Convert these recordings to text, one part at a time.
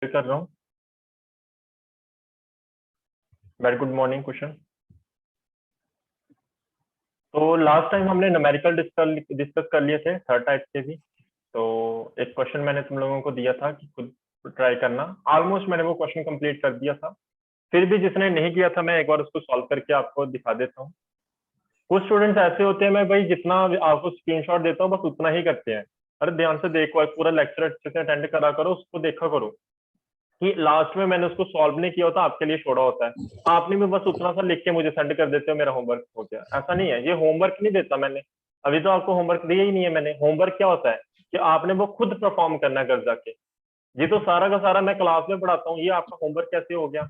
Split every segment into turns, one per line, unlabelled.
कर रहा हूँ। Very good morning question. तो लास्ट टाइम हमने न्यूमेरिकल डिस्कस कर लिए थे थर्ड टाइप के भी। तो एक क्वेश्चन मैंने तुम लोगों को दिया था कि खुद ट्राई करना। ऑलमोस्ट मैंने वो क्वेश्चन कंप्लीट कर दिया था। फिर भी जिसने नहीं किया था मैं एक बार उसको सॉल्व करके आपको दिखा देता हूँ। कुछ स्टूडेंट्स ऐसे होते हैं, मैं भाई जितना आपको स्क्रीनशॉट देता हूँ बस उतना ही करते हैं। अरे ध्यान से देखो, पूरा लेक्चर अच्छे से अटेंड करा करो, उसको देखा करो कि लास्ट में मैंने उसको सॉल्व नहीं किया होता, आपके लिए छोड़ा होता है। आपने भी बस उतना सा लिख के मुझे सेंड कर देते हो, मेरा होमवर्क हो गया। ऐसा नहीं है, ये होमवर्क नहीं देता मैंने। अभी तो आपको होमवर्क दिया ही नहीं है मैंने। होमवर्क क्या होता है कि आपने वो खुद परफॉर्म करना है घर जाके। ये तो सारा का सारा मैं क्लास में पढ़ाता हूँ, ये आपका होमवर्क कैसे हो गया?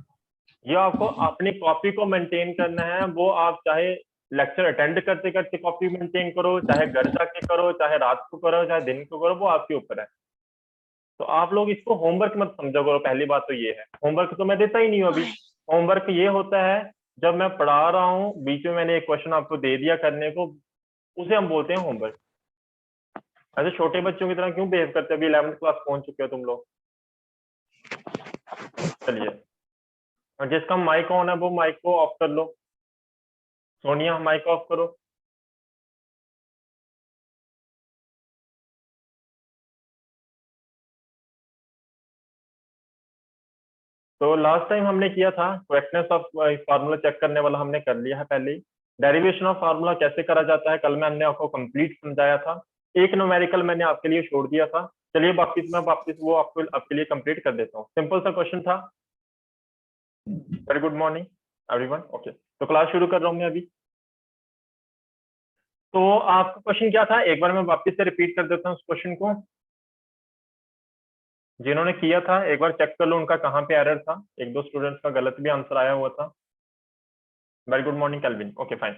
ये आपको अपनी कॉपी को मेंटेन करना है। वो आप चाहे लेक्चर अटेंड करते करते कॉपी मेंटेन करो, चाहे घर जाके करो, चाहे रात को करो, चाहे दिन को करो, वो आपके ऊपर है। तो आप लोग इसको होमवर्क मत समझा करो। पहली बात तो ये है, होमवर्क तो मैं देता ही नहीं हूँ अभी। होमवर्क ये होता है जब मैं पढ़ा रहा हूँ, बीच में मैंने एक क्वेश्चन आपको दे दिया करने को, उसे हम बोलते हैं होमवर्क। ऐसे छोटे बच्चों की तरह क्यों बिहेव करते हो? अभी 11th क्लास पहुंच चुके हो तुम लोग। चलिए, और जिसका माइक ऑन है वो माइक को ऑफ कर लो। सोनिया, माइक ऑफ करो। तो लास्ट टाइम हमने किया था करेक्टनेस ऑफ फार्मूला चेक करने वाला, हमने कर लिया है पहले ही। डेरिवेशन ऑफ फार्मूला कैसे करा जाता है कल मैं हमने आपको कंप्लीट समझाया था। एक न्यूमेरिकल मैंने आपके लिए छोड़ दिया था। चलिए वापिस वो आपको आपके लिए कंप्लीट कर देता हूँ। सिंपल सा क्वेश्चन था। Very good morning everyone. Okay, तो क्लास शुरू कर रहा हूँ मैं अभी। तो आपका क्वेश्चन क्या था, एक बार मैं वापिस से रिपीट कर देता हूँ उस क्वेश्चन को। जिन्होंने किया था एक बार चेक कर लो उनका कहाँ पे एरर था। एक दो स्टूडेंट्स का गलत भी आंसर आया हुआ था। Very good morning Calvin. Okay fine.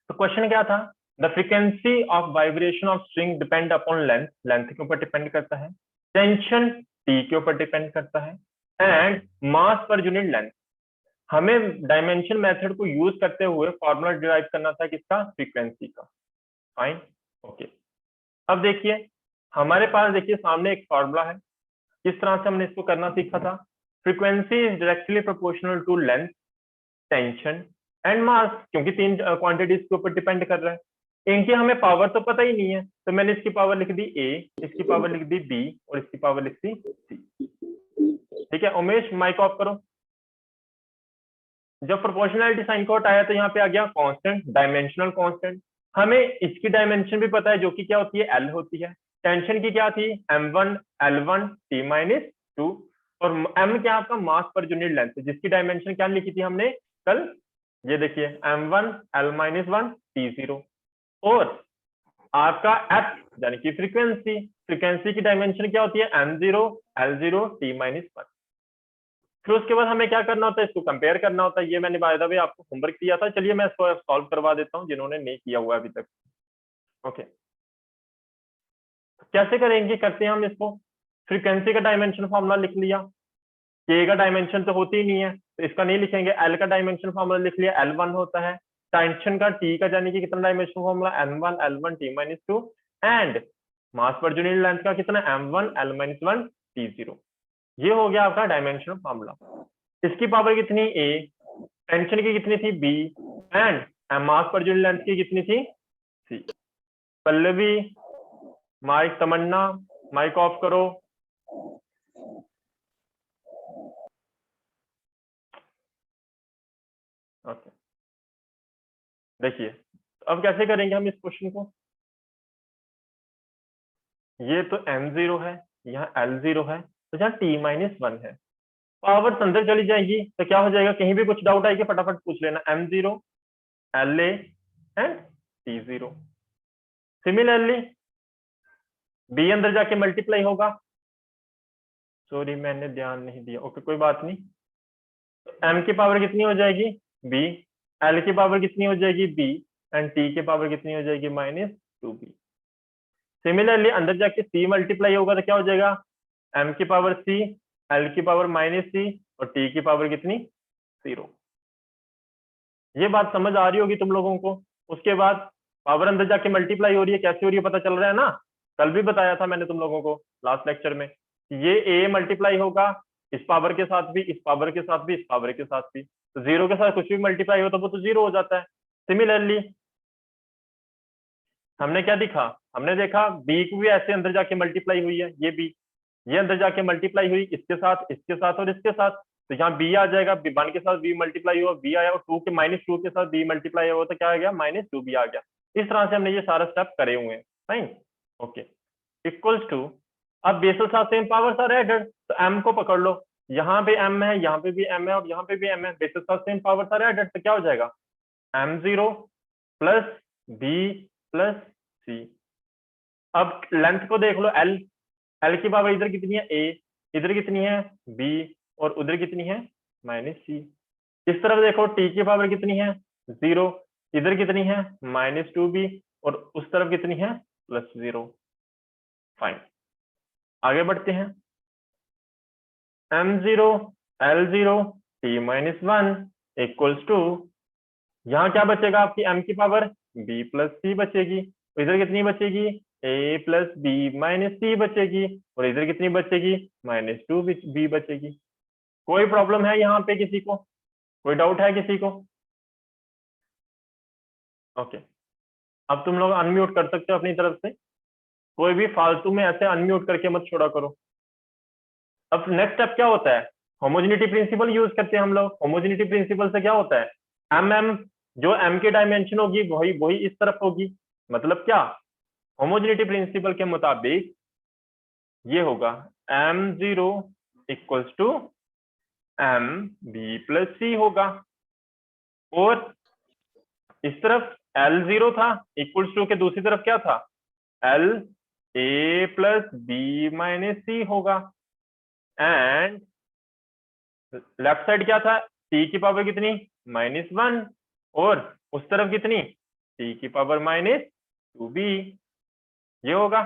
तो क्वेश्चन क्या था? The frequency of vibration of string depend upon length, length के ऊपर डिपेंड करता है। टेंशन टी के ऊपर डिपेंड करता है। And mass per unit length. हमें डायमेंशन मेथड को यूज करते हुए फॉर्मूला डिराइव करना था किसका? फ्रीक्वेंसी का। फाइन। ओके, अब देखिए हमारे पास, देखिए सामने एक फॉर्मूला है। किस तरह से हमने इसको करना सीखा था? Frequency is directly proportional to length, tension and mass, क्योंकि तीन क्वांटिटीज के ऊपर डिपेंड कर रहा है। इनकी हमें पावर तो पता ही नहीं है, तो मैंने इसकी पावर लिख दी ए, इसकी पावर लिख दी बी और इसकी पावर लिख दी सी। ठीक है, उमेश माइक ऑफ करो। जब प्रोपोर्शनलिटी साइन को हटाया तो यहाँ पे आ गया कांस्टेंट, डायमेंशनल कांस्टेंट। हमें इसकी डायमेंशन भी पता है जो कि क्या होती है? एल होती है। टेंशन की क्या थी? m1 l1 t-2। और m क्या आपका? मास पर यूनिट लेंथ, जिसकी डायमेंशन क्या लिखी थी हमने कल? ये देखिए m1 l-1 t0। और आपका f यानी कि फ्रीक्वेंसी, फ्रीक्वेंसी की डायमेंशन क्या होती है? m0 l0 t-1। फिर उसके बाद हमें क्या करना होता है? इसको कंपेयर करना होता है। ये मैंने बाय द वे आपको होमवर्क दिया था। चलिए मैं इसको सॉल्व करवा देता हूँ जिन्होंने नहीं किया हुआ अभी तक। ओके, कैसे करेंगे? करते हैं हम इसको। फ्रीक्वेंसी का डायमेंशन फॉर्मूला लिख लिया। के का डायमेंशन तो होती ही नहीं है तो इसका नहीं लिखेंगे। एल का डायमेंशन फॉर्मूला लिख लिया, L1 होता है। टेंशन का टी का यानी कि कितना dimension formula? m1 l1 t-2। And mass per unit length का कितना? m1 l-1 t0। ये हो गया आपका डायमेंशन फॉर्मूला। इसकी पावर कितनी? ए। टेंशन की कितनी थी? B. And mass per unit length की कितनी थी? C. Pallavi, mike, Tamanna mike off करो। ओके, देखिए अब कैसे करेंगे हम इस क्वेश्चन को? ये तो m0 है, यहाँ l0 है, तो यहाँ t-1 है। पावर अंदर चली जाएगी तो क्या हो जाएगा? कहीं भी कुछ डाउट आएगी फटाफट पूछ लेना। m0 la and t0। Similarly b अंदर जाके मल्टीप्लाई होगा। सॉरी मैंने ध्यान नहीं दिया। ओके कोई बात नहीं। तो m की पावर कितनी हो जाएगी? b। l की पावर कितनी हो जाएगी? b। एंड t की पावर कितनी हो जाएगी? -2b। सिमिलरली अंदर जाके c मल्टीप्लाई होगा तो क्या हो जाएगा? m की पावर c, l की पावर -c और t की पावर कितनी? 0। ये बात समझ आ रही होगी तुम लोगों को। उसके बाद पावर अंदर जाके मल्टीप्लाई हो रही है, कैसे हो रही है पता चल रहा है ना? कल भी बताया था मैंने तुम लोगों को लास्ट लेक्चर में। ये a मल्टीप्लाई होगा इस पावर के साथ भी, इस पावर के साथ भी, इस पावर के साथ भी, तो 0 के साथ कुछ भी मल्टीप्लाई हो तो वो तो 0 हो जाता है। सिमिलरली हमने क्या दिखा, हमने देखा b को भी ऐसे अंदर जाके मल्टीप्लाई हुई है, ये b, ये अंदर जाके मल्टीप्लाई हुई इसके साथ, इसके साथ और इसके साथ, तो यहाँ b आ जाएगा, वन के साथ b मल्टीप्लाई हुआ, b आया, और टू के -2 के साथ b मल्टीप्लाई हुआ, तो क्या आ गया, -2b आ गया। इस तरह से हमने ये सारा स्टेप करे हुए हैं। Fine, okay. इक्वल्स टू, अब bases are same, powers are added, तो m को पकड़ लो, यहाँ पे m है, यहाँ पे भी m है, और यहाँ पे भी m है, bases are same, powers are added, तो क्या हो जाएगा, m0 plus b plus c। अब लेंथ को देख लो, l की पावर इधर कितनी है, a, इधर कितनी है b, और उधर कितनी है -c। इस तरफ देखो t की पावर कितनी है 0, इधर कितनी है -2b, और उस तरफ कितनी है +0। फाइन, आगे बढ़ते हैं। m0 l0 t-1 equals to, यहाँ क्या बचेगा, आपकी m की पावर b प्लस c बचेगी, तो इधर कितनी बचेगी a plus b minus c बचेगी, और इधर कितनी बचेगी -2b बचेगी। कोई प्रॉब्लम है यहाँ पे किसी को, कोई डाउट है किसी को? ओके, अब तुम लोग अनम्यूट कर सकते हो अपनी तरफ से, कोई भी फालतू में ऐसे अनम्यूट करके मत छोड़ा करो। अब नेक्स्ट स्टेप क्या होता है, होमोजेनिटी प्रिंसिपल यूज करते हैं हम लोग। होमोजेनिटी प्रिंसिपल से क्या होता है, m जो m की डायमेंशन होगी वही वही इस तरफ होगी, मतलब क्या, होमोजेनिटी प्रिंसिपल के मुताबिक ये होगा m0 equals to mb plus c होगा, और इस तरफ l0 था इक्वल्स टू के दूसरी तरफ क्या था, l a plus b minus c होगा, एंड लेफ्ट साइड क्या था, t की पावर कितनी -1, और उस तरफ कितनी t की पावर -2b, ये होगा।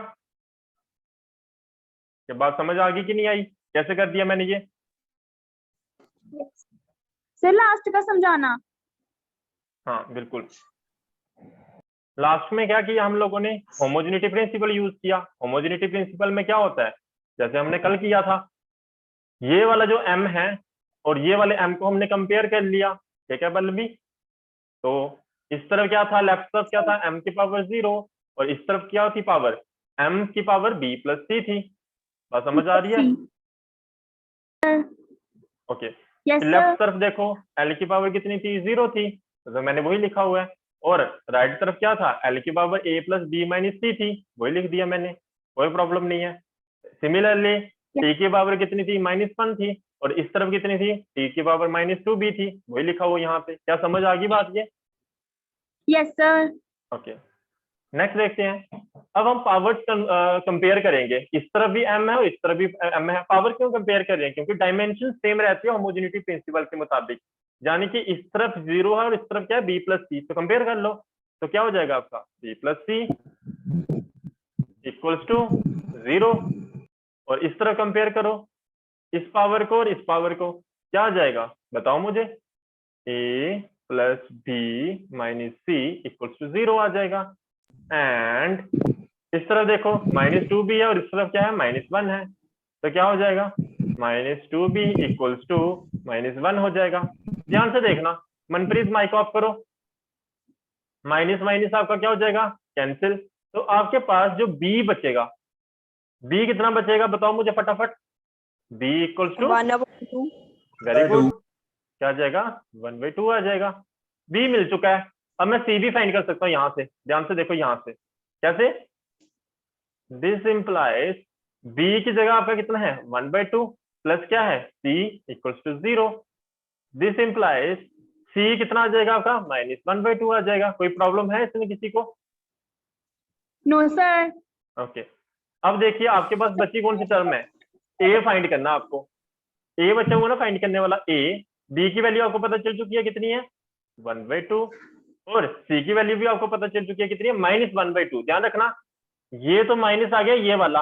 ये बात समझ आ गई कि नहीं आई, कैसे कर दिया मैंने ये?
सर लास्ट का समझाना।
हाँ बिल्कुल, लास्ट में क्या किया हम लोगों ने, होमोजेनिटी प्रिंसिपल यूज किया। होमोजेनिटी प्रिंसिपल में क्या होता है, जैसे हमने कल किया था, ये वाला जो m है और ये वाले m को हमने कंपेयर कर लिया, ठीक है बल्लभी? तो इस तरफ क्या था, लेफ्ट तरफ क्या था, m की पावर 0, और इस तरफ क्या थी पावर, m की पावर b प्लस c थी। बात समझ आ रही है? ओके, लेफ्ट तरफ देखो l की पावर कितनी थी, 0 थी, तो मैंने वही लिखा हुआ है, और राइट तरफ क्या था, l की power a plus b minus c थी, वही लिख दिया मैंने, कोई प्रॉब्लम नहीं है। सिमिलरली t की पावर कितनी थी, -1 थी, और इस तरफ कितनी थी, t की पावर -2b थी, वही लिखा हुआ यहाँ पे। क्या समझ आ गई बात ये?
Yes sir.
ओके, नेक्स्ट देखते हैं। अब हम पावर्स कंपेयर करेंगे, इस तरफ भी m है और इस तरफ भी m है। पावर क्यों कंपेयर कर रहे हैं, क्योंकि डायमेंशन सेम रहती है होमोजेनिटी प्रिंसिपल के मुताबिक, यानी कि इस तरफ 0 है और इस तरफ क्या है b प्लस c, तो कंपेयर कर लो, तो क्या हो जाएगा आपका b plus c equals to 0, और इस तरफ कंपेयर करो इस पावर को और इस पावर को, क्या आ जाएगा बताओ मुझे, a plus b minus c equals to 0 आ जाएगा। एंड इस तरफ देखो -2b है और इस तरफ क्या है -1 है, तो क्या हो जाएगा -2b इक्वल्स टू -1 हो जाएगा। ध्यान से देखना, मनप्रीत माइक ऑफ करो, माइनस माइनस आपका क्या हो जाएगा, कैंसिल, तो आपके पास जो b बचेगा, b कितना बचेगा बताओ मुझे फटाफट, b equals to, very good, क्या आ जाएगा 1/2 आ जाएगा। b मिल चुका है, अब मैं c भी फाइंड कर सकता हूँ यहाँ से, ध्यान से देखो यहाँ से कैसे, दिस इंप्लाइज b की जगह आपका कितना है 1/2 प्लस क्या है c equals to 0, this implies c कितना आ जाएगा आपका -1/2 आ जाएगा। कोई प्रॉब्लम है इसमें किसी को?
No sir.
ओके, अब देखिए आपके पास बची कौन सी टर्म है, a फाइंड करना आपको, a बचा हुआ ना फाइंड करने वाला, a, b की वैल्यू आपको पता चल चुकी है कितनी है 1/2, और c की वैल्यू भी आपको पता चल चुकी है कितनी है -1/2। ध्यान रखना ये तो माइनस आ गया ये वाला,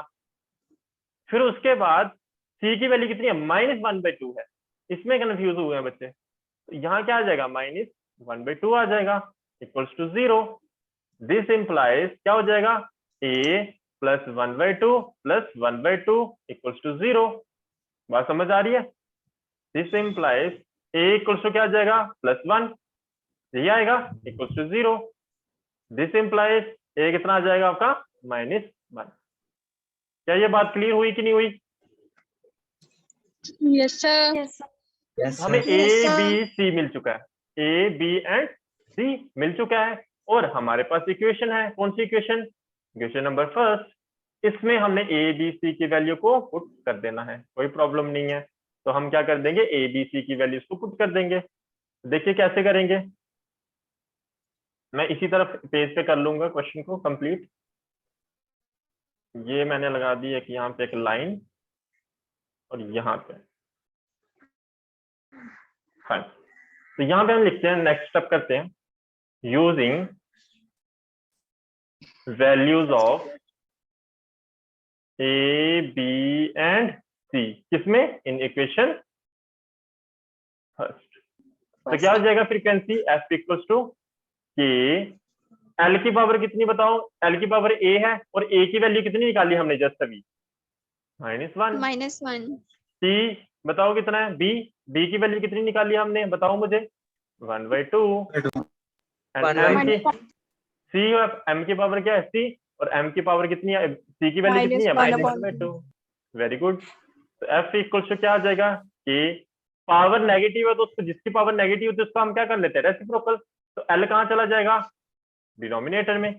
फिर उसके बाद c की वैल्यू कितनी है -1/2 है, इसमें कंफ्यूज हुए हैं बच्चे, तो यहाँ क्या आ जाएगा -1/2 आ जाएगा इक्वल्स टू 0, दिस इंप्लाइज क्या हो जाएगा, a plus 1/2 plus 1/2 equals to 0। बात समझ आ रही है? This implies a equals to क्या आ जाएगा +1, यही आएगा equals to 0। This implies a कितना आ जाएगा आपका -1। क्या ये बात क्लियर हुई कि नहीं हुई?
Yes sir.
यस
हमें
Yes,
ए
sir.
बी सी मिल चुका है, ए बी एंड सी मिल चुका है, और हमारे पास इक्वेशन है। कौन सी इक्वेशन? Equation number first. इसमें हमने ए बी सी की वैल्यू को पुट कर देना है, कोई प्रॉब्लम नहीं है। तो हम क्या कर देंगे, ए बी सी की वैल्यूज को पुट कर देंगे। देखिए कैसे करेंगे, मैं इसी तरफ पेज पे कर लूंगा क्वेश्चन को कंप्लीट। ये मैंने लगा दी एक यहाँ पे एक लाइन, और यहाँ पे फाइन। तो यहाँ पे हम लिखते हैं, नेक्स्ट स्टेप करते हैं, using values of A B and C. किसमें? In equation first. तो क्या हो जाएगा frequency? F equals to K L की पावर कितनी बताओ? एल की पावर ए है, और ए की वैल्यू कितनी निकाली हमने जस्ट अभी? -1।
-1.
सी बताओ कितना है? बी, बी की वैल्यू कितनी निकाली हमने बताओ मुझे? 1/2। एंड एम की सी, और एम की पावर क्या है? सी, और एम की पावर कितनी है? सी की वैल्यू कितनी है? -1/2। Very good. तो एफ इक्वल्स टू क्या आ जाएगा? के पावर नेगेटिव है, तो उसको जिसकी पावर नेगेटिव है तो उसको हम क्या कर लेते हैं? रेसिप्रोकल। तो एल कहाँ चला जाएगा? डिनोमिनेटर में।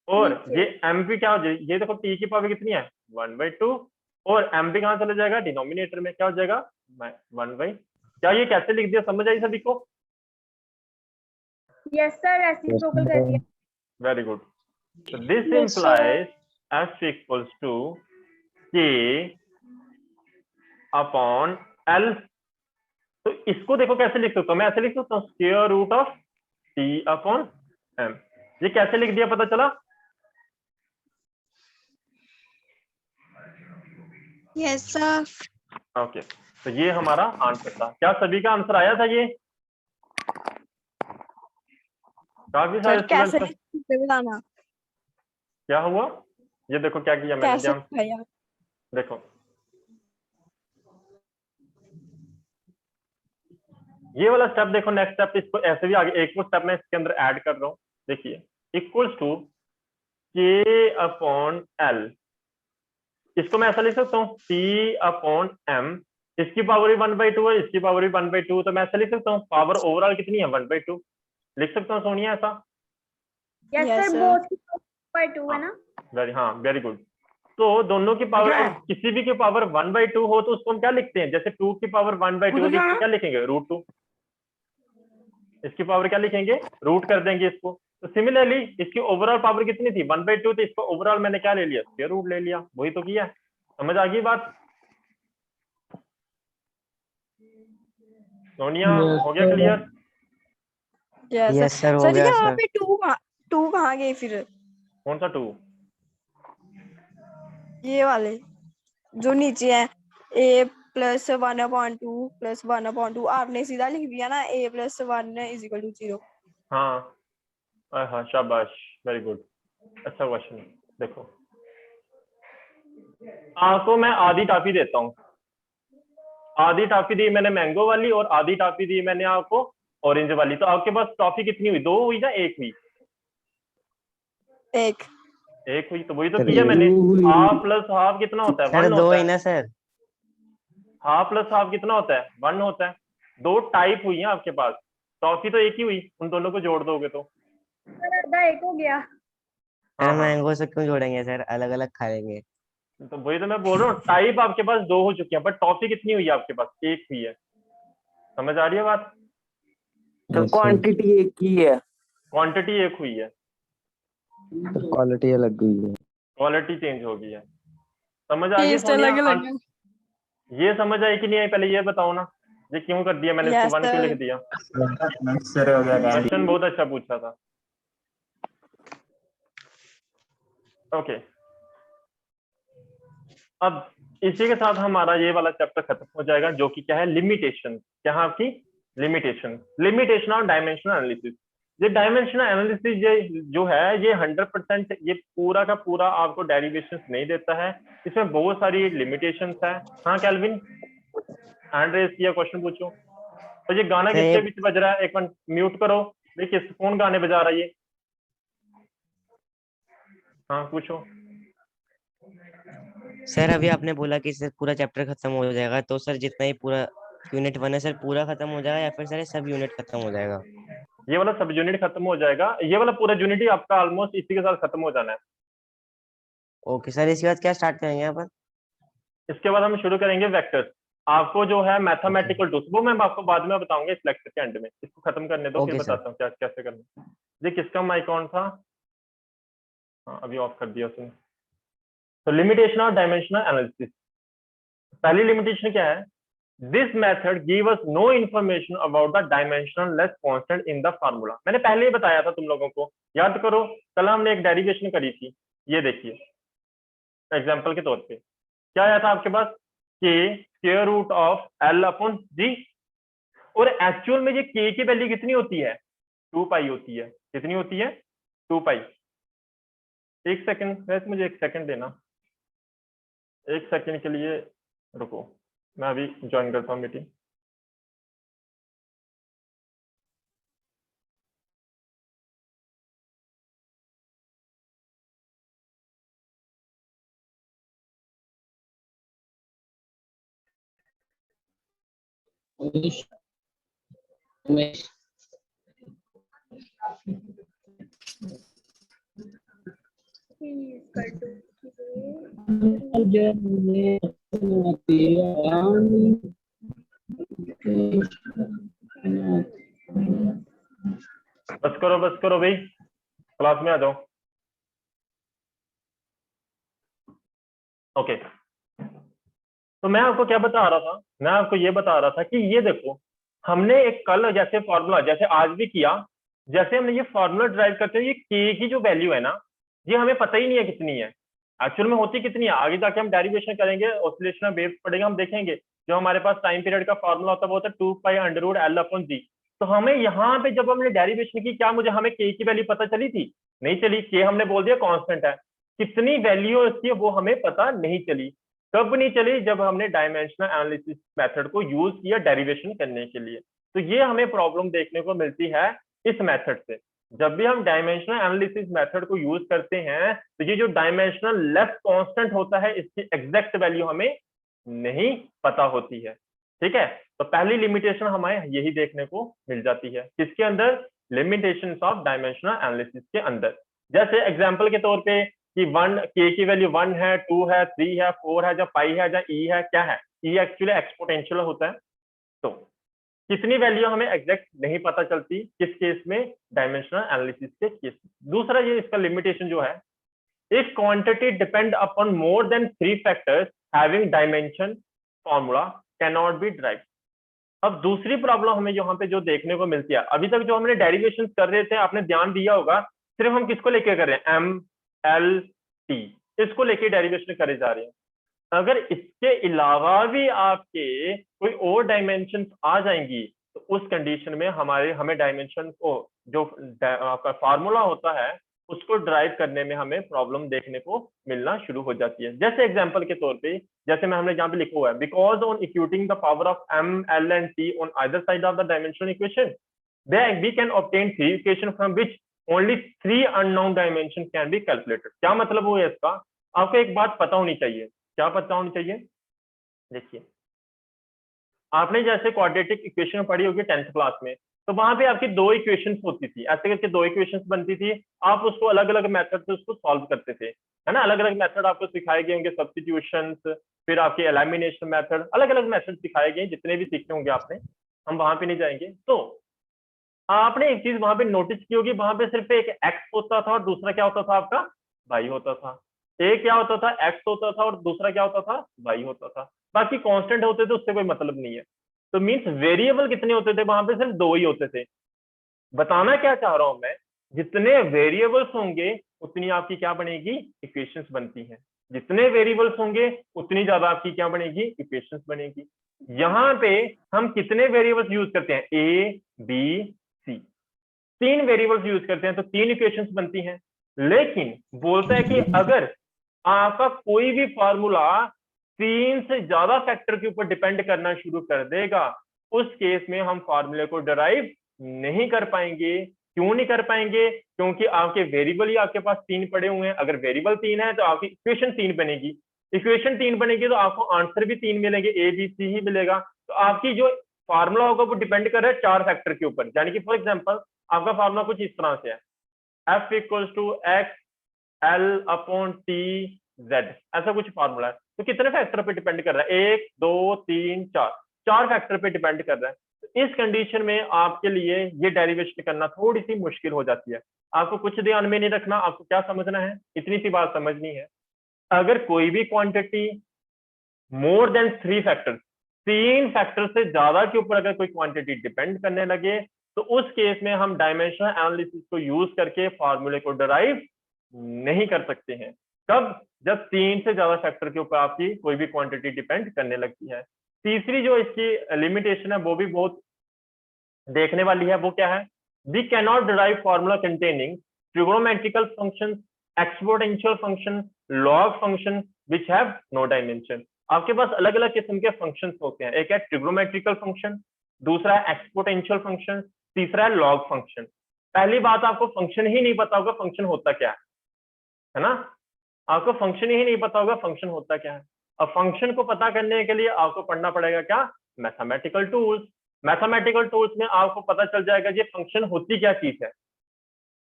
और ये एम भी क्या हो जाएगा? ये देखो टी की पावर कितनी है? 1/2, और एम भी कहाँ चला जाएगा? डिनोमिनेटर में। क्या हो जाएगा? 1/। क्या ये कैसे लिख दिया, समझ आई सभी को?
यस सर, रेसिप्रोकल कर दिया।
Very good. So this
Yes,
implies F equals to K upon L। तो इसको देखो कैसे लिख सकता हूँ मैं, ऐसे लिख सकता हूँ square root of T upon M। ये कैसे लिख दिया पता चला?
Yes sir.
ओके, तो ये हमारा आंसर था। क्या सभी का आंसर आया था? ये काफी सारे
सर कैसे
स्टूडेंट्स।
बताना?
क्या हुआ? ये देखो क्या किया मैंने,
कैसे
ध्यान
भैया?
देखो। ये वाला स्टेप देखो, नेक्स्ट स्टेप, इसको ऐसे भी आगे एक और स्टेप मैं इसके अंदर ऐड कर रहा हूँ। देखिए, इक्वल्स टू के अपॉन एल। इसको मैं ऐसा लिख सकता हूँ टी अपॉन एम। इसकी पावर भी 1/2 है, इसकी पावर भी 1/2, तो मैं ऐसा लिख सकता हूँ पावर ओवरऑल कितनी है? 1/2 लिख सकता हूँ सोनिया ऐसा?
Yes
Yes,
sir,
sir.
Both by 2 है ना?
Very good. तो दोनों की पावर, किसी भी की पावर 1/2 हो तो उसको हम क्या लिखते हैं? जैसे 2 की पावर 1/2 हो तो इसको क्या लिखेंगे? √2। इसकी पावर क्या लिखेंगे? रूट कर देंगे इसको। तो सिमिलरली इसकी ओवरऑल पावर कितनी थी? 1/2, तो इसको ओवरऑल मैंने क्या ले लिया? स्क्वायर रूट ले लिया। वही तो किया। समझ आ गई बात? सोनिया हो गया क्लियर?
Yes sir.
हो
सर
गया
यहाँ
सर।
पे 2 कहाँ गए फिर?
कौन सा 2?
ये वाले जो नीचे है, a + 1/2 + 1/2 आपने सीधा लिख दिया ना, a + 1 = 0।
हाँ हाँ, शाबाश, वेरी गुड, अच्छा क्वेश्चन। देखो, आपको मैं आधी टॉफी देता हूँ। आधी टॉफी दी मैंने मैंगो वाली, और आधी टॉफी दी मैंने आपको ऑरेंज वाली। तो आपके पास टॉफी कितनी हुई? 2 हुई ना 1 हुई? एक हुई। तो वही तो किया मैंने। हाफ प्लस हाफ कितना होता है?
सर
1
दो
होता
ही
है।
ना सर।
हाफ प्लस हाफ कितना होता है? 1 होता है। 2 टाइप हुई है आपके पास, टॉफी तो एक ही हुई। उन दोनों को जोड़ दोगे तो
सर आधा एक हो गया।
सर
हाँ।
मैंगो से क्यों जोड़ेंगे सर, अलग अलग खाएंगे।
तो वही तो मैं बोल रहा हूँ, टाइप आपके पास 2 हो चुकी है, बट टॉफी कितनी हुई है आपके पास? 1 हुई है। समझ आ रही है बात?
तो क्वांटिटी एक ही है,
क्वांटिटी 1 हुई है,
क्वालिटी अलग हुई है।
क्वालिटी चेंज हो गई है। समझ आ गई
टेस्ट
सोनिया?
अलग-अलग है।
ये समझ आई कि नहीं आई? पहले ये बताओ ना, ये क्यों कर दिया मैंने?
Yes,
इसको 1 क्यों
sir.
लिख दिया?
सर हो गया काम।
क्वेश्चन बहुत अच्छा पूछा था। ओके, अब इसी के साथ हमारा ये वाला चैप्टर खत्म हो जाएगा, जो कि क्या है? लिमिटेशन। क्या है आपकी? Limitation. Limitation of dimensional analysis. ये डायमेंशनल एनालिसिस ये जो है ये 100% ये पूरा का पूरा आपको डेरिवेशंस नहीं देता है, इसमें बहुत सारी लिमिटेशंस है। हाँ कैल्विन, हैंड रेज किया, क्वेश्चन पूछो। तो ये गाना
सर,
किसके
ये-
बीच बज रहा है? एक मिनट म्यूट करो। देखिए कौन गाने बजा रहा है ये? हाँ पूछो।
सर अभी आपने बोला कि सर पूरा चैप्टर खत्म हो जाएगा, तो सर जितना ही पूरा यूनिट 1 है सर पूरा खत्म हो जाएगा या फिर सर ये सब यूनिट खत्म हो जाएगा?
ये वाला सब यूनिट खत्म हो जाएगा, ये वाला पूरा यूनिट ही आपका ऑलमोस्ट इसी के साथ खत्म हो जाना है।
ओके सर, इसके बाद क्या स्टार्ट करेंगे यहाँ पर?
इसके बाद हम शुरू करेंगे वेक्टर्स। आपको जो है मैथमेटिकल टूल्स वो मैं आपको बाद में बताऊंगा इस लेक्चर के एंड में। इसको खत्म करने दो, फिर
ओके सर।
बताता हूँ क्या कैसे करना। ये किसका माइक ऑन था? हाँ अभी ऑफ कर दिया उसने। तो लिमिटेशन ऑफ डायमेंशनल एनालिसिस। पहली लिमिटेशन क्या है? This method give us no information about the dimensional less constant in the formula. मैंने पहले ही बताया था तुम लोगों को, याद करो कल हमने एक डेरिवेशन करी थी। ये देखिए एग्जांपल के तौर पे क्या आया था आपके पास? K square root of L upon G. और एक्चुअल में ये के की वैल्यू कितनी होती है? 2 पाई होती है। कितनी होती है? 2 पाई। एक सेकंड वैसे मुझे एक सेकंड देना, एक सेकंड के लिए रुको, मैं अभी ज्वाइन करता हूँ मीटिंग।
Please कर दो।
बस करो भाई, क्लास में आ जाओ। ओके तो मैं आपको क्या बता रहा था? मैं आपको ये बता रहा था कि ये देखो हमने एक कल जैसे फॉर्मूला जैसे आज भी किया, जैसे हमने ये फॉर्मूला ड्राइव करते हैं, ये के की जो वैल्यू है ना ये हमें पता ही नहीं है कितनी है एक्चुअल में होती कितनी है। आगे जाके हम डेरिवेशन करेंगे, ऑसिलेशन ऑफ वेव्स पढ़ेंगे, हम देखेंगे जो हमारे पास टाइम पीरियड का फॉर्मूला होता है वो होता है 2 pi under root L upon G. तो हमें यहाँ पे जब हमने डेरिवेशन की, क्या मुझे हमें के की वैल्यू पता चली थी? नहीं चली। के हमने बोल दिया कांस्टेंट है, कितनी वैल्यू इसकी वो हमें पता नहीं चली। कब नहीं चली? जब हमने डायमेंशनल एनालिसिस मेथड को यूज किया डेरिवेशन करने के लिए। तो ये हमें प्रॉब्लम देखने को मिलती है इस मेथड से। जब भी हम डायमेंशनल एनालिसिस मेथड को यूज करते हैं तो ये जो डायमेंशनल लेस कांस्टेंट होता है इसकी एग्जैक्ट वैल्यू हमें नहीं पता होती है। ठीक है, तो पहली लिमिटेशन हमें यही देखने को मिल जाती है किसके अंदर? लिमिटेशंस ऑफ डायमेंशनल एनालिसिस के अंदर। जैसे एग्जांपल के तौर पे कि 1 के की वैल्यू 1 है, 2 है, 3 है, 4 है, या पाई है, या ई है, क्या है? ई एक्चुअली एक्सपोनेंशियल होता है। तो कितनी वैल्यू हमें एग्जैक्ट नहीं पता चलती किस केस में? डायमेंशनल एनालिसिस के केस में। दूसरा ये इसका लिमिटेशन जो है, if quantity depend upon more than 3 factors having dimension formula can not be drive. अब दूसरी प्रॉब्लम हमें यहाँ पे जो देखने को मिलती है, अभी तक जो हमने डेरिवेशन कर रहे थे आपने ध्यान दिया होगा सिर्फ हम किसको लेके कर रहे हैं? एम एल टी, इसको लेके डेरिवेशन करे जा रहे हैं। अगर इसके अलावा भी आपके कोई और डायमेंशन आ जाएंगी तो उस कंडीशन में हमें डायमेंशन को जो आपका फार्मूला होता है उसको ड्राइव करने में हमें प्रॉब्लम देखने को मिलना शुरू हो जाती है। जैसे एग्जांपल के तौर पे जैसे मैं हमने यहाँ पे लिखा हुआ है, because on equating the power of M L and T on either side of the dimensional equation we can obtain 3 equation from which only 3 unknown dimension can be calculated. क्या मतलब हुआ इसका? आपको एक बात पता होनी चाहिए। क्या पता होनी चाहिए? देखिए आपने जैसे क्वाड्रेटिक इक्वेशन पढ़ी होगी 10th क्लास में, तो वहां पे आपकी 2 इक्वेशंस होती थी, ऐसे करके 2 इक्वेशंस बनती थी। आप उसको अलग अलग मेथड से उसको सॉल्व करते थे, है ना। अलग अलग मेथड आपको सिखाए गए होंगे, सब्स्टिट्यूशंस, फिर आपके एलिमिनेशन मेथड, अलग अलग मेथड सिखाए गए जितने भी सीखे होंगे आपने, हम वहां पे नहीं जाएंगे। तो आपने एक चीज वहां पे नोटिस की होगी, वहां पे सिर्फ एक एक्स होता था और दूसरा क्या होता था? आपका वाई होता था। एक क्या होता था? एक्स होता था और दूसरा क्या होता था? वाई होता था। बाकी कांस्टेंट होते थे, उससे कोई मतलब नहीं है। तो मींस वेरिएबल कितने होते थे? वहां पे सिर्फ 2 ही होते थे। बताना क्या चाह रहा हूं मैं, जितने वेरिएबल्स होंगे उतनी आपकी क्या बनेगी? इक्वेशंस बनती हैं। जितने वेरिएबल्स होंगे उतनी ज्यादा आपकी क्या बनेगी? इक्वेशंस बनेगी। यहाँ पे हम कितने वेरिएबल्स यूज करते हैं? A B C, 3 variables use करते हैं तो 3 इक्वेशंस बनती हैं। लेकिन बोलता है कि अगर आपका कोई भी फार्मूला 3 से ज्यादा फैक्टर के ऊपर डिपेंड करना शुरू कर देगा, उस केस में हम फार्मूले को डिराइव नहीं कर पाएंगे। क्यों नहीं कर पाएंगे? क्योंकि आपके वेरिएबल ही आपके पास 3 पड़े हुए हैं। अगर वेरिएबल 3 है तो आपकी इक्वेशन 3 बनेगी, इक्वेशन 3 बनेगी तो आपको आंसर भी 3 मिलेंगे, ए बी सी ही मिलेगा। तो आपकी जो फार्मूला होगा वो डिपेंड कर रहा है 4 फैक्टर के ऊपर। यानी कि फॉर एग्जांपल आपका फार्मूला कुछ इस तरह से है, F equals to X L upon T Z, ऐसा कुछ फार्मूला है। तो कितने फैक्टर पे डिपेंड कर रहा है? 1 2 3 4, 4 फैक्टर पे डिपेंड कर रहा है। तो इस कंडीशन में आपके लिए ये डेरिवेशन करना थोड़ी सी मुश्किल हो जाती है। आपको कुछ ध्यान में नहीं रखना, आपको क्या समझना है, इतनी सी बात समझनी है। अगर कोई भी quantity more than 3 factors, 3 factor से ज्यादा के ऊपर अगर कोई क्वांटिटी डिपेंड करने लगे, तो उस केस में हम डायमेंशनल एनालिसिस को यूज करके फार्मूले को डिराइव नहीं कर सकते हैं। कब? जब 3 से ज्यादा फैक्टर के ऊपर आपकी कोई भी क्वांटिटी डिपेंड करने लगती है। तीसरी जो इसकी लिमिटेशन है वो भी बहुत देखने वाली है। वो क्या है? We can not derive formula containing trigonometrical function, exponential function, log function which have no dimension. आपके पास अलग अलग किस्म के फंक्शंस होते हैं। एक है ट्रिगोनोमेट्रिकल फंक्शन, दूसरा है एक्सपोनेंशियल फंक्शन, तीसरा है लॉग फंक्शन। पहली बात, आपको फंक्शन ही नहीं पता होगा फंक्शन होता क्या है ना? आपको फंक्शन ही नहीं पता होगा फंक्शन होता क्या है। अब फंक्शन को पता करने के लिए आपको पढ़ना पड़ेगा क्या? Mathematical tools. मैथमेटिकल टूल्स में आपको पता चल जाएगा कि फंक्शन होती क्या चीज है,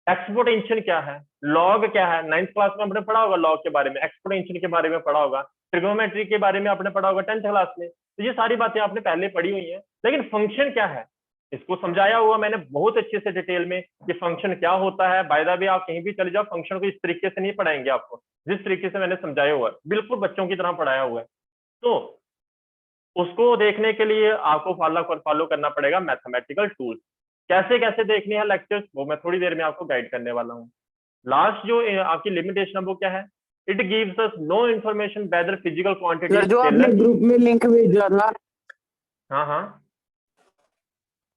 एक्सपोनेंशियल क्या है, लॉग क्या है। 9th क्लास में आपने पढ़ा होगा लॉग के बारे में, एक्सपोनेंशियल के बारे में पढ़ा होगा, ट्रिग्नोमेट्री के बारे में आपने पढ़ा होगा 10th क्लास में। तो ये सारी बातें आपने पहले पढ़ी हुई हैं। लेकिन फंक्शन क्या है इसको समझाया हुआ मैंने बहुत अच्छे से डिटेल में कि फंक्शन क्या होता है। बाय द वे आप कहीं भी चले जाओ, फंक्शन को इस तरीके से नहीं पढ़ाएंगे आपको जिस तरीके से मैंने समझाया हुआ है, बिल्कुल बच्चों की तरह पढ़ाया हुआ है। तो उसको देखने के लिए आपको फॉलो करना पड़ेगा मैथमेटिकल टूल्स। कैसे कैसे देखनी है लेक्चर्स, वो मैं थोड़ी देर में आपको गाइड करने वाला हूँ। लास्ट जो आपकी लिमिटेशन है वो क्या है? It gives us no information whether physical quantity
sir जो आपने ग्रुप में लिंक भेजा था,
हाँ हाँ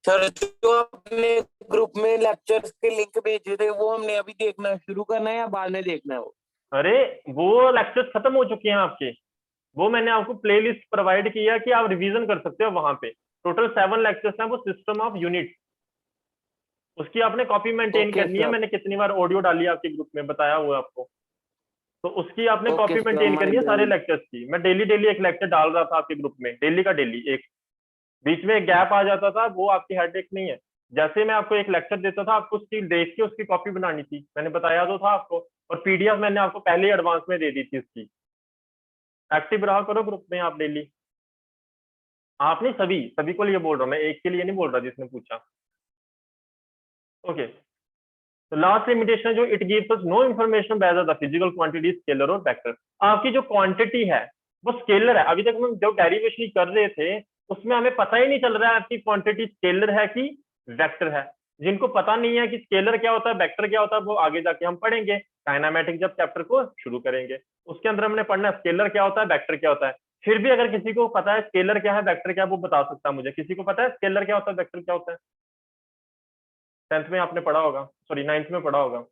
सर जो आपने ग्रुप में लेक्चर्स के लिंक भेजे थे वो हमने अभी देखना शुरू करना है या बाद में देखना है? वो
अरे वो लेक्चर्स खत्म हो चुके हैं आपके, वो मैंने आपको प्लेलिस्ट प्रोवाइड किया कि आप रिवीजन कर सकते हो वहां पे। टोटल 7 लेक्चर्स हैं, वो सिस्टम ऑफ यूनिट, उसकी आपने कॉपी मेंटेन
ओके
करनी है।
सर।
मैंने कितनी बार ऑडियो डाली है आपके ग्रुप में, बताया हुआ है आपको। तो उसकी आपने
ओके
कॉपी
सर,
मेंटेन करनी है
माय
सारे
बैड।
लेक्चर्स की। मैं डेली डेली एक लेक्चर डाल रहा था आपके ग्रुप में, डेली का डेली। एक बीच में गैप आ जाता था, वो आपकी हेडेक नहीं है। जैसे मैं आपको एक लेक्चर देता था, आपको उसकी देख के उसकी कॉपी बनानी थी, मैंने बताया तो था आपको। और पीडीएफ मैंने आपको पहले ही एडवांस में दे दी थी उसकी। एक्टिव रहा करो ग्रुप में आप डेली। आप नहीं, सभी सभी को लिए बोल रहा हूँ मैं, एक के लिए नहीं बोल रहा जिसने पूछा। ओके, तो लास्ट लिमिटेशन जो it gives us no information whether the physical quantity scalar और वेक्टर। आपकी जो क्वांटिटी है वो स्केलर है। अभी तक हम जो डेरिवेशन कर रहे थे उसमें हमें पता ही नहीं चल रहा है आपकी क्वांटिटी स्केलर है कि वेक्टर है। जिनको पता नहीं है कि स्केलर क्या होता है वेक्टर क्या होता है, वो आगे जाके हम पढ़ेंगे काइनेमेटिक जब चैप्टर को शुरू करेंगे, उसके अंदर हमने पढ़ना है स्केलर क्या होता है वेक्टर क्या होता है। फिर भी अगर किसी को पता है स्केलर क्या है वेक्टर क्या है, वो बता सकता है मुझे। किसी को पता है स्केलर क्या होता है वेक्टर क्या होता है? 10th में आपने पढ़ा होगा, सॉरी 9th में पढ़ा होगा।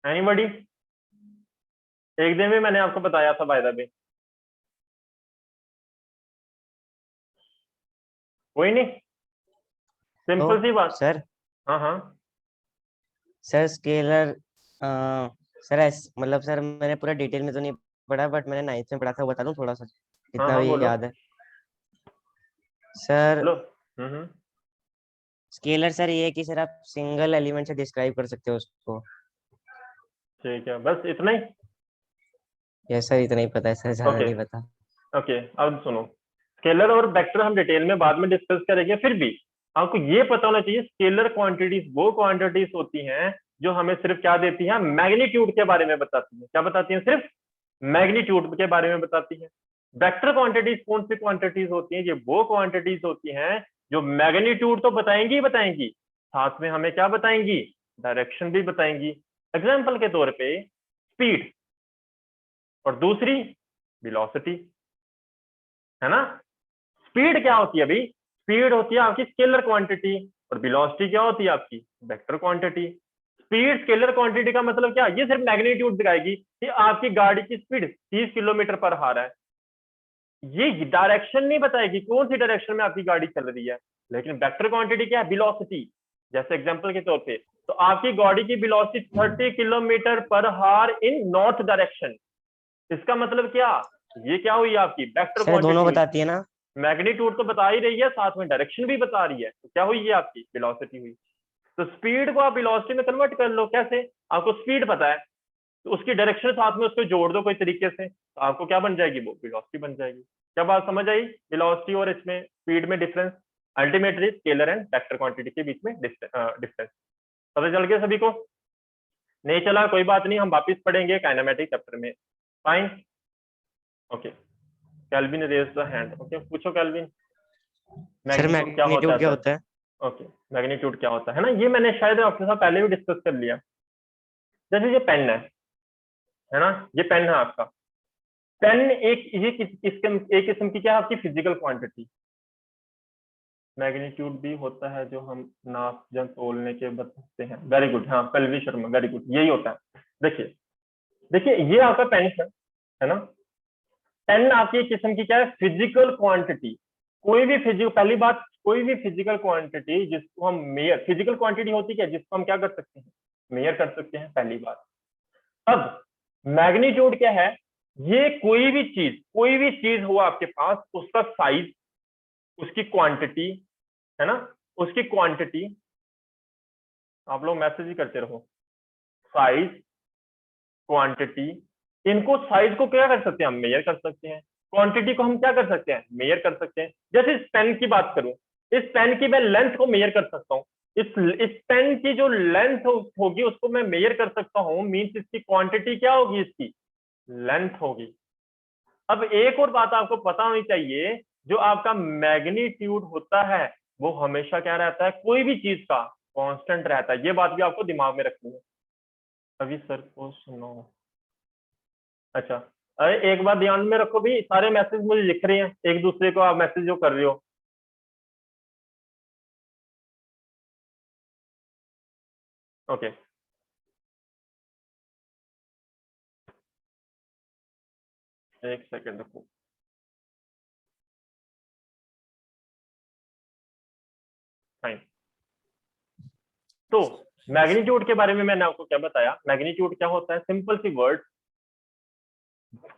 एनीबॉडी? एक दिन में मैंने आपको बताया था बाय द वे। कोई नहीं, सिंपल सी बात।
सर
हाँ हाँ
सर स्केलर सर मतलब सर मैंने पूरा डिटेल में तो नहीं पढ़ा, बट मैंने 9th में पढ़ा था, बता दूं थोड़ा सा
हाँ
जितना
हाँ
भी
बोलो
याद है सर।
बोलो।
स्केलर सर ये है कि सर आप सिंगल एलिमेंट से डिस्क्राइब कर सकते हो उसको।
ठीक है, बस इतना ही।
ये सर इतना ही पता है सर, ज्यादा
ओके
नहीं पता।
ओके, अब सुनो, स्केलर और वेक्टर हम डिटेल में बाद में डिस्कस करेंगे। फिर भी आपको ये पता होना चाहिए स्केलर क्वांटिटीज वो क्वांटिटीज होती हैं जो हमें सिर्फ क्या देती हैं, मैग्नीट्यूड के बारे में बताती हैं। क्या बताती हैं? सिर्फ मैग्नीट्यूड के बारे में बताती हैं। वेक्टर क्वांटिटीज कौन सी क्वांटिटीज होती हैं? ये वो क्वांटिटीज होती हैं जो मैग्नीट्यूड तो बताएंगी ही बताएंगी, साथ में हमें क्या बताएंगी, डायरेक्शन भी बताएंगी। एग्जाम्पल के तौर पे स्पीड और दूसरी वेलोसिटी, है ना। स्पीड क्या होती है भाई? स्पीड होती है आपकी स्केलर क्वांटिटी, और वेलोसिटी क्या होती है आपकी? Vector quantity. Speed scalar quantity का मतलब क्या? ये सिर्फ मैग्नीट्यूड दिखाएगी कि आपकी गाड़ी की स्पीड 30 किलोमीटर पर हार है। ये डायरेक्शन नहीं बताएगी कौन सी डायरेक्शन में आपकी गाड़ी चल रही है। लेकिन वेक्टर क्वांटिटी क्या है? वेलोसिटी। जैसे एग्जांपल के तौर पे, तो आपकी गाड़ी की वेलोसिटी 30 किलोमीटर पर हार इन नॉर्थ डायरेक्शन। इसका मतलब क्या? ये क्या हुई आपकी? वेक्टर
सर दोनों
क्वांटिटी।
बताती है ना?
मैग्नीट्यूड तो बता ही रही है, साथ में डायरेक्शन भी बता रही है, तो क्या हुई है आपकी? वेलोसिटी हुई। तो स्पीड को आप वेलोसिटी में कन्वर्ट कर लो। कैसे? आपको स्पीड पता है, तो उसकी डायरेक्शन साथ में उसको जोड़ दो कोई तरीके से, तो आपको क्या बन जाएगी? वो वेलोसिटी बन जाएगी। क्या बात समझ आई? वेलोसिटी और इसमें स्पीड में difference, ultimately scalar and vector quantity के बीच में डिफरेंस पता चल गया सभी को? नहीं चला कोई बात नहीं, हम वापिस पढ़ेंगे काइनेमेटिक चैप्टर में। Fine, okay. Calvin raise the hand. Okay, पूछो कैल्विन।
सर
मैग्नीट्यूड क्या होता
मैग्नीट्यूड
है
क्या
सर?
होता है?
ओके, मैग्नीट्यूड क्या होता है ना, ये मैंने शायद आपके साथ पहले भी डिस्कस कर लिया। जैसे ये पेन है ना, ये पेन है आपका। पेन एक किस्म की क्या है आपकी? Physical quantity. मैग्नीट्यूड भी होता है जो हम नाप या तोलने के बताते हैं। वेरी गुड, हाँ पल्लवी शर्मा, वेरी गुड, यही होता है। देखिए देखिए, ये आपका पेन है ना। पेन आपकी एक किस्म की क्या है? Physical quantity. कोई भी फिजिकल, पहली बात, कोई भी फिजिकल क्वांटिटी जिसको हम मेयर, फिजिकल क्वांटिटी होती है जिसको हम क्या कर सकते हैं? मेयर कर सकते हैं, पहली बात। अब मैग्नीट्यूड क्या है? ये कोई भी चीज हो आपके पास, उसका साइज, उसकी क्वांटिटी, है ना, उसकी क्वांटिटी। आप लोग मैसेज ही करते रहो। साइज, क्वांटिटी, इनको साइज को क्या कर सकते हैं? हम मेयर कर सकते हैं। क्वांटिटी को हम क्या कर सकते हैं? मेयर कर सकते हैं। जैसे इस पेन की बात करूं, इस पेन की मैं लेंथ को मेयर कर सकता हूँ। इस पेन की जो लेंथ होगी उसको मैं मेयर कर सकता हूँ, मीन्स इसकी क्वांटिटी क्या होगी? इसकी लेंथ होगी। अब एक और बात आपको पता होनी चाहिए, जो आपका मैग्नीट्यूड होता है वो हमेशा क्या रहता है? कोई भी चीज का कांस्टेंट रहता है। ये बात भी आपको दिमाग में रखनी है। अभी सर को सुनो। अच्छा, अरे एक बात ध्यान में रखो भी, सारे मैसेज मुझे लिख रहे हैं, एक दूसरे को आप मैसेज जो कर रहे हो। ओके, एक सेकंड रखो। फाइन। तो मैग्नीट्यूड के बारे में मैंने आपको क्या बताया? मैग्नीट्यूड क्या होता है? सिंपल सी वर्ड,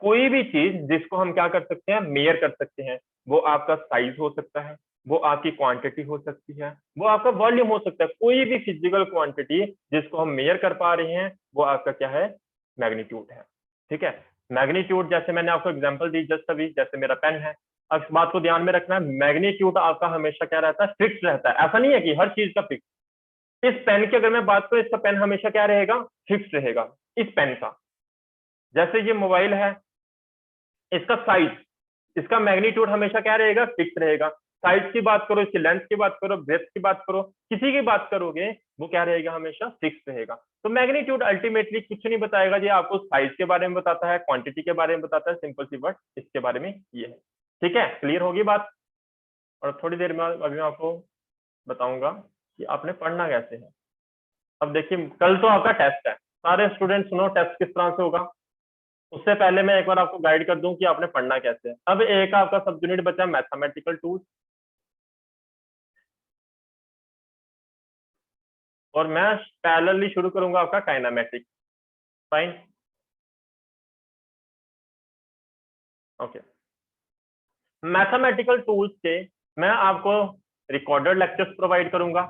कोई भी चीज जिसको हम क्या कर सकते हैं? मेयर कर सकते हैं। वो आपका साइज हो सकता है, वो आपकी क्वांटिटी हो सकती है, वो आपका वॉल्यूम हो सकता है। कोई भी फिजिकल क्वांटिटी जिसको हम मेयर कर पा रहे हैं वो आपका क्या है? मैग्नीट्यूड है। ठीक है, मैग्नीट्यूड जैसे मैंने आपको एग्जांपल दी जस्ट अभी, जैसे मेरा पेन है। अब इस बात को ध्यान में रखना है, मैग्नीट्यूड आपका हमेशा क्या रहता है? फिक्स रहता है। ऐसा नहीं है कि हर चीज का फिक्स। इस पेन की अगर मैं बात करूं, इसका पेन हमेशा क्या रहेगा? फिक्स रहेगा। इस पेन का, जैसे ये मोबाइल है, इसका साइज, इसका मैग्नीट्यूड हमेशा क्या रहेगा? फिक्स रहेगा। साइज की बात करो, इसकी लेंथ की बात करो, ब्रेथ की बात करो, किसी की बात करोगे, वो क्या रहेगा? हमेशा फिक्स रहेगा। तो मैग्नीट्यूड अल्टीमेटली कुछ नहीं बताएगा, ये आपको साइज के बारे में बताता है, क्वांटिटी के बारे में बताता है। सिंपल सी वर्ड इसके बारे में ये है। ठीक है, क्लियर होगी बात? और थोड़ी देर में अभी मैं आपको बताऊंगा कि आपने पढ़ना कैसे है। अब देखिए, कल तो आपका टेस्ट है, सारे स्टूडेंट सुनो टेस्ट किस तरह से होगा। उससे पहले मैं एक बार आपको गाइड कर दूं कि आपने पढ़ना कैसे है। अब एक आपका सब यूनिट बचा मैथमेटिकल टूल्स, और मैं पैरेलली शुरू करूंगा आपका kinematic. Fine, okay. Mathematical tools के मैं आपको रिकॉर्डेड लेक्चर्स प्रोवाइड करूंगा,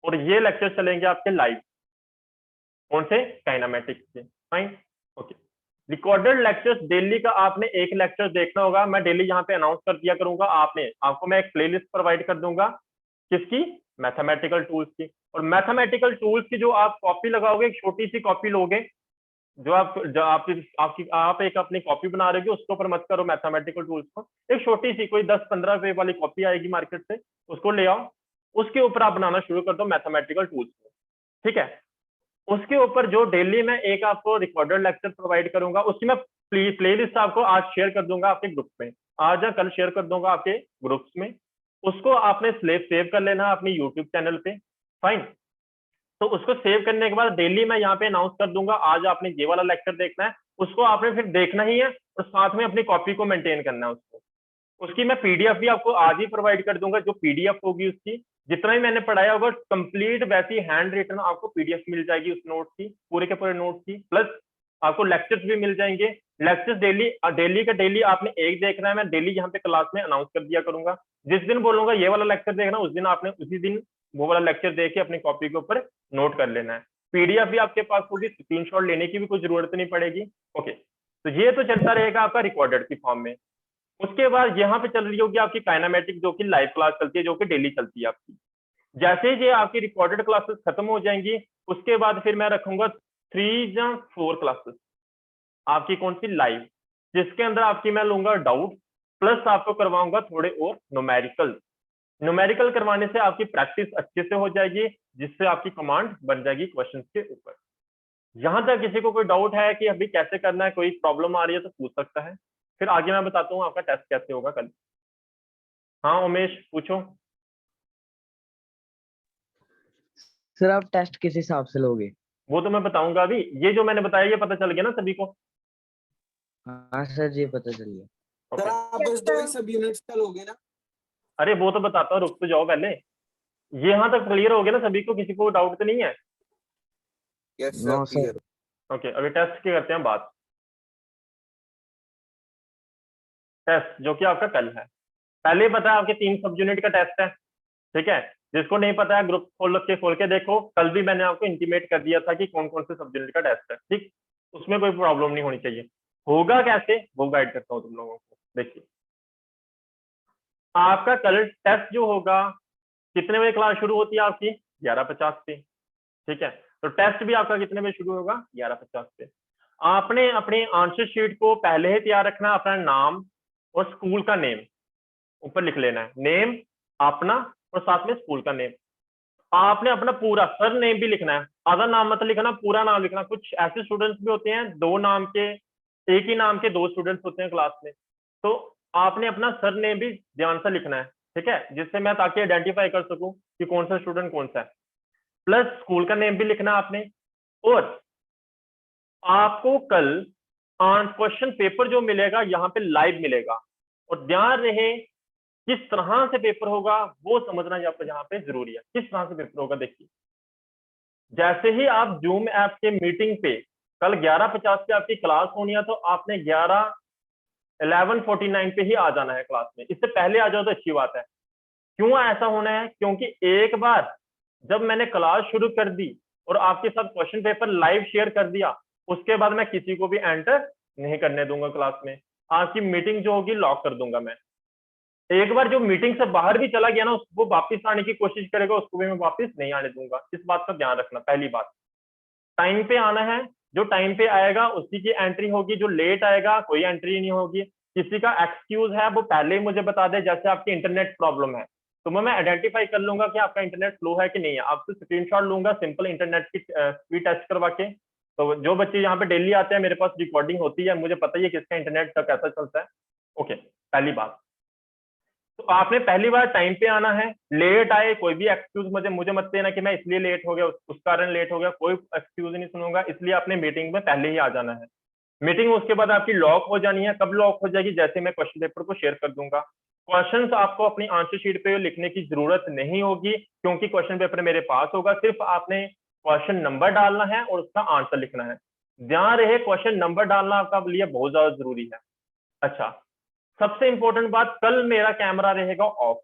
और ये लेक्चर चलेंगे आपके लाइव। कौन से? काइनेमेटिक्स के। Fine, okay. Recorded lectures daily का आपने एक लेक्चर देखना होगा। मैं डेली यहाँ पे अनाउंस कर दिया करूंगा, आपको मैं एक प्लेलिस्ट प्रोवाइड कर दूंगा। किसकी? मैथमेटिकल टूल्स की। और मैथमेटिकल टूल्स की जो आप कॉपी लगाओगे, एक छोटी सी कॉपी लोगे, जो आप एक अपनी कॉपी बना रहे हो, उसके ऊपर मत करो मैथमेटिकल टूल्स को। एक छोटी सी कोई 10-15 रुपए वाली कॉपी आएगी मार्केट से, उसको ले आओ, उसके ऊपर आप बनाना शुरू कर दो मैथमेटिकल टूल्स को। ठीक है, उसके ऊपर जो डेली मैं एक आपको रिकॉर्डेड लेक्चर प्रोवाइड करूंगा, उसकी मैं प्लेलिस्ट आपको आज शेयर कर दूंगा आपके ग्रुप में। आज या कल शेयर कर दूंगा आपके ग्रुप्स में। उसको आपने सेव कर लेना अपनी यूट्यूब चैनल पे, फाइन। तो उसको सेव करने के बाद डेली मैं यहाँ पे अनाउंस कर दूंगा आज आपने ये वाला लेक्चर देखना है, उसको आपने फिर देखना ही है और साथ में अपनी कॉपी को मेंटेन करना है उसको। उसकी मैं पीडीएफ भी आपको आज ही प्रोवाइड कर दूंगा, जो पीडीएफ होगी उसकी जितना ही मैंने पढ़ाया होगा कंप्लीट वैसी हैंड रिटन आपको पीडीएफ मिल जाएगी उस नोट की, पूरे के पूरे नोट की, प्लस आपको लेक्चर्स भी मिल जाएंगे। लेक्चर्स डेली का डेली आपने एक देखना है, मैं डेली यहाँ पे क्लास में अनाउंस कर दिया करूंगा। जिस दिन बोलूंगा ये वाला लेक्चर देखना, उस दिन आपने उसी दिन वो वाला लेक्चर देख के अपनी कॉपी के ऊपर नोट कर लेना है। पीडीएफ भी आपके पास होगी, स्क्रीनशॉट लेने की भी कोई जरूरत नहीं पड़ेगी। ओके, तो ये तो चलता रहेगा आपका रिकॉर्डेड की फॉर्म में। उसके बाद यहाँ पे चल रही होगी आपकी काइनामेटिक, जो कि लाइव क्लास चलती है, जो कि डेली चलती है आपकी। जैसे ही ये आपकी रिकॉर्डेड क्लासेस खत्म हो जाएंगी, उसके बाद फिर मैं रखूंगा 3 या 4 क्लासेस आपकी, कौन सी, लाइव, जिसके अंदर आपकी मैं लूंगा डाउट, प्लस आपको करवाऊंगा थोड़े और न्यूमेरिकल करवाने से आपकी प्रैक्टिस अच्छे से हो जाएगी, जिससे आपकी कमांड बन जाएगी क्वेश्चन के ऊपर। यहां तक किसी को कोई डाउट है कि अभी कैसे करना है, कोई प्रॉब्लम आ रही है तो पूछ सकता है, फिर आगे मैं बताता हूँ आपका टेस्ट कैसे होगा कल। हाँ उमेश पूछो।
सर आप टेस्ट किस हिसाब से लोगे?
वो तो मैं बताऊंगा अभी, ये जो मैंने बताया ये पता चल गया ना सभी को?
हाँ सर जी पता चल गया।
सर
ओके,
आप बस 2 ही सब यूनिट्स चलोगे ना?
अरे वो तो बताता हूँ, रुक तो जाओ पहले। ये यहाँ तक क्लियर हो गया ना सभी को, किसी को डाउट तो नहीं है?
Yes
no
sir, clear.
Okay, अभी टेस्ट की करते हैं बात। टेस्ट जो कि आपका कल है, पहले ही पता है आपके 3 सब यूनिट का टेस्ट है, ठीक है। जिसको नहीं पता है ग्रुप खोल के देखो, कल भी मैंने आपको इंटीमेट कर दिया था कि कौन कौन से सब यूनिट का टेस्ट है, ठीक। उसमें कोई प्रॉब्लम नहीं होनी चाहिए। होगा कैसे वो गाइड करता हूँ तुम लोगों को। देखिए आपका कल टेस्ट जो होगा, कितने बजे क्लास शुरू होती है आपकी? 11:50 पे, ठीक है। तो टेस्ट भी आपका कितने बजे शुरू होगा? 11:50 पे। आपने अपनी आंसर शीट को पहले ही तैयार रखना, अपना नाम और स्कूल का नेम ऊपर लिख लेना है, नेम अपना और साथ में स्कूल का नेम। आपने अपना पूरा सर नेम भी लिखना है, आधा नाम मत लिखना, पूरा नाम लिखना। कुछ ऐसे स्टूडेंट्स भी होते हैं 2 नाम के, एक ही नाम के 2 स्टूडेंट्स होते हैं क्लास में, तो आपने अपना सर नेम भी ध्यान से लिखना है, ठीक है, जिससे मैं ताकि आइडेंटिफाई कर सकूं कि कौन सा स्टूडेंट कौन सा है। प्लस स्कूल का नेम भी लिखना आपने। और आपको कल क्वेश्चन पेपर जो मिलेगा यहाँ पे लाइव मिलेगा, और ध्यान रहे किस तरह से पेपर होगा वो समझना यहाँ पे जरूरी है। किस तरह से पेपर होगा देखिए, जैसे ही आप जूम ऐप के मीटिंग पे कल 11:50 पे आपकी क्लास होनी है, तो आपने 11:49 पे ही आ जाना है क्लास में। इससे पहले आ जाओ तो अच्छी बात है। क्यों ऐसा होना है? क्योंकि एक बार जब मैंने क्लास शुरू कर दी और आपके साथ क्वेश्चन पेपर लाइव शेयर कर दिया, उसके बाद मैं किसी को भी एंटर नहीं करने दूंगा क्लास में। आपकी मीटिंग जो होगी लॉक कर दूंगा मैं। एक बार जो मीटिंग से बाहर भी चला गया ना, वो वापस आने की कोशिश करेगा, उसको भी मैं वापस नहीं आने दूंगा। इस बात का ध्यान रखना। पहली बात, टाइम पे आना है, जो टाइम पे आएगा उसी की एंट्री होगी, जो लेट आएगा कोई एंट्री नहीं होगी। किसी का एक्सक्यूज है वो पहले ही मुझे बता दे, जैसे आपकी इंटरनेट प्रॉब्लम है तो मैं आइडेंटिफाई कर लूंगा कि आपका इंटरनेट स्लो है कि नहीं है। आपसे स्क्रीनशॉट लूंगा सिंपल इंटरनेट की स्पीड टेस्ट करवा के। तो जो बच्चे यहाँ पे डेली आते हैं, मेरे पास रिकॉर्डिंग होती है, मुझे पता ही है किसका इंटरनेट का कैसा चलता है। ओके, पहली बात तो आपने पहली बार टाइम पे आना है। लेट आए कोई भी एक्सक्यूज मुझे मत देना कि मैं इसलिए लेट हो गया, उस कारण लेट हो गया, कोई एक्सक्यूज नहीं सुनूंगा। इसलिए आपने मीटिंग में पहले ही आ जाना है। मीटिंग उसके बाद आपकी लॉक हो जानी है। कब लॉक हो जाएगी? जैसे मैं क्वेश्चन पेपर को शेयर कर दूंगा। क्वेश्चंस आपको अपनी आंसर शीट पे लिखने की जरूरत नहीं होगी, क्योंकि क्वेश्चन पेपर मेरे पास होगा। सिर्फ आपने क्वेश्चन नंबर डालना है और उसका आंसर लिखना है। ध्यान रहे क्वेश्चन नंबर डालना आपका लिए बहुत ज्यादा जरूरी है। अच्छा, सबसे इंपॉर्टेंट बात, कल मेरा कैमरा रहेगा ऑफ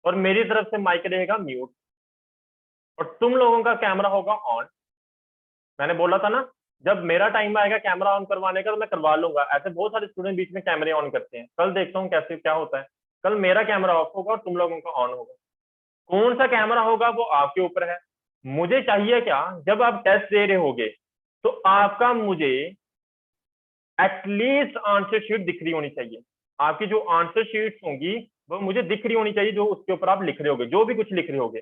और मेरी तरफ से माइक रहेगा म्यूट, और तुम लोगों का कैमरा होगा ऑन। मैंने बोला था ना, जब मेरा टाइम आएगा कैमरा ऑन करवाने का तो मैं करवा लूंगा। ऐसे बहुत सारे स्टूडेंट बीच में कैमरे ऑन करते हैं। कल देखता हूँ कैसे क्या होता है। कल मेरा कैमरा ऑफ होगा और तुम लोगों का ऑन होगा। कौन सा कैमरा होगा वो आपके ऊपर है। मुझे चाहिए क्या, जब आप टेस्ट दे रहे होगे तो आपका मुझे एटलीस्ट आंसर शीट दिख रही होनी चाहिए। आपकी जो आंसर शीट्स होंगी वो मुझे दिख रही होनी चाहिए, जो उसके ऊपर आप लिख रहे होगे, जो भी कुछ लिख रहे होगे।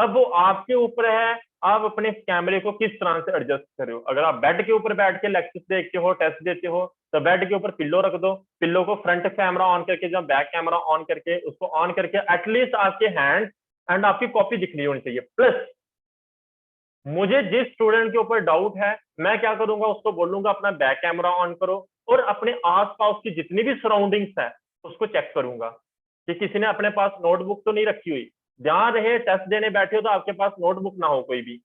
अब वो आपके ऊपर है, आप अपने कैमरे को किस तरह से एडजस्ट कर रहे हो। अगर आप बेड के ऊपर बैठ के लेक्चर्स देखते हो, टेस्ट देते हो, तो बेड के ऊपर पिल्लो रख दो, पिल्लो को फ्रंट कैमरा ऑन करके, जब बैक कैमरा ऑन करके, उसको ऑन करके एटलीस्ट आपके हैंड एंड आपकी कॉपी दिख रही होनी चाहिए। प्लस मुझे जिस स्टूडेंट के ऊपर डाउट है, मैं क्या करूंगा, उसको बोलूंगा अपना बैक कैमरा ऑन करो और अपने आसपास की जितनी भी सराउंडिंग्स है उसको चेक करूंगा कि किसी ने अपने पास नोटबुक तो नहीं रखी हुई। ध्यान रहे टेस्ट देने बैठे हो तो आपके पास नोटबुक ना हो कोई भी,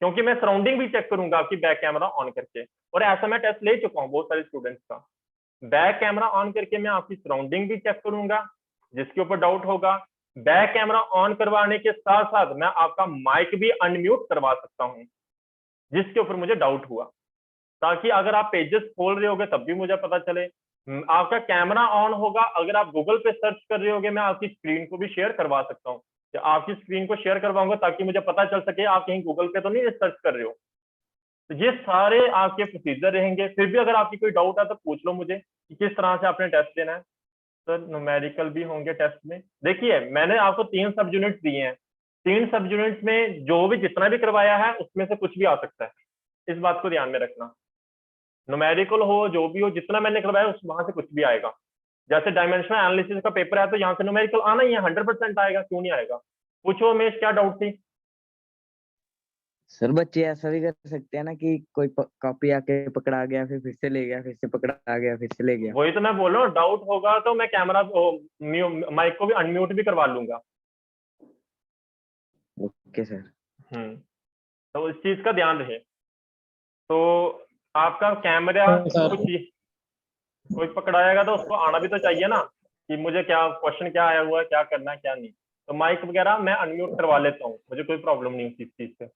क्योंकि मैं सराउंडिंग भी चेक करूंगा आपकी बैक कैमरा ऑन करके। और ऐसा मैं टेस्ट ले चुका हूँ बहुत सारे स्टूडेंट्स का। बैक कैमरा ऑन करके मैं आपकी सराउंडिंग भी चेक करूंगा जिसके ऊपर डाउट होगा। बैक कैमरा ऑन करवाने के साथ साथ मैं आपका माइक भी अनम्यूट करवा सकता हूँ जिसके ऊपर मुझे डाउट हुआ, ताकि अगर आप पेजेस खोल रहे होगे तब भी मुझे पता चले। आपका कैमरा ऑन होगा, अगर आप गूगल पे सर्च कर रहे होगे, मैं आपकी स्क्रीन को भी शेयर करवा सकता हूँ। आपकी स्क्रीन को शेयर करवाऊंगा ताकि मुझे पता चल सके आप कहीं गूगल पे तो नहीं सर्च कर रहे हो। तो ये सारे आपके प्रोसीजर रहेंगे। फिर भी अगर आपकी कोई डाउट है तो पूछ लो मुझे कि किस तरह से आपने टेस्ट देना है। सर न्यूमेरिकल भी होंगे टेस्ट में। देखिए मैंने आपको 3 सब यूनिट्स दिए हैं, 3 सब यूनिट्स में जो भी जितना भी करवाया है उसमें से कुछ भी आ सकता है, इस बात को ध्यान में रखना। न्यूमेरिकल हो जो भी हो, जितना मैंने करवाया उस वहां से कुछ भी आएगा। जैसे डायमेंशनल एनालिसिस का पेपर है तो यहाँ से न्यूमेरिकल आना ही है, 100% आएगा, क्यों नहीं आएगा। पूछो उमेश क्या डाउट थी।
सर बच्चे ऐसा भी कर सकते हैं ना कि कोई कॉपी आके पकड़ा गया, फिर से ले गया, फिर से पकड़ा गया, फिर से ले गया।
वही तो मैं बोल रहा हूँ, डाउट होगा तो मैं कैमरा माइक को भी अनम्यूट भी करवा लूंगा।
Okay sir.
तो इस चीज का ध्यान रहे। तो आपका कैमरा कुछ कोई पकड़ाएगा तो उसको आना भी तो चाहिए ना कि मुझे क्या क्वेश्चन क्या आया हुआ है, क्या करना है क्या नहीं। तो माइक वगैरह मैं अनम्यूट करवा लेता हूँ, मुझे कोई प्रॉब्लम नहीं होती इस चीज से।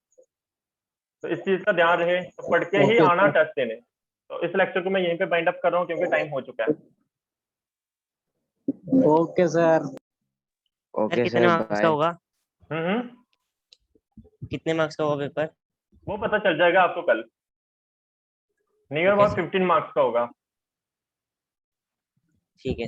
तो इस चीज का ध्यान रहे, तो पढ़ के ही आना टेस्ट देने। तो इस लेक्चर को मैं यहीं पे बाइंड अप कर रहा हूँ क्योंकि टाइम हो चुका है।
Okay sir.
ओके
कितने
सर,
मार्क्स का
बाय।
होगा?
हम्म।
कितने मार्क्स का होगा पेपर?
वो पता चल जाएगा आपको कल। नियर अबाउट 15 मार्क्स का होगा।
ठीक है।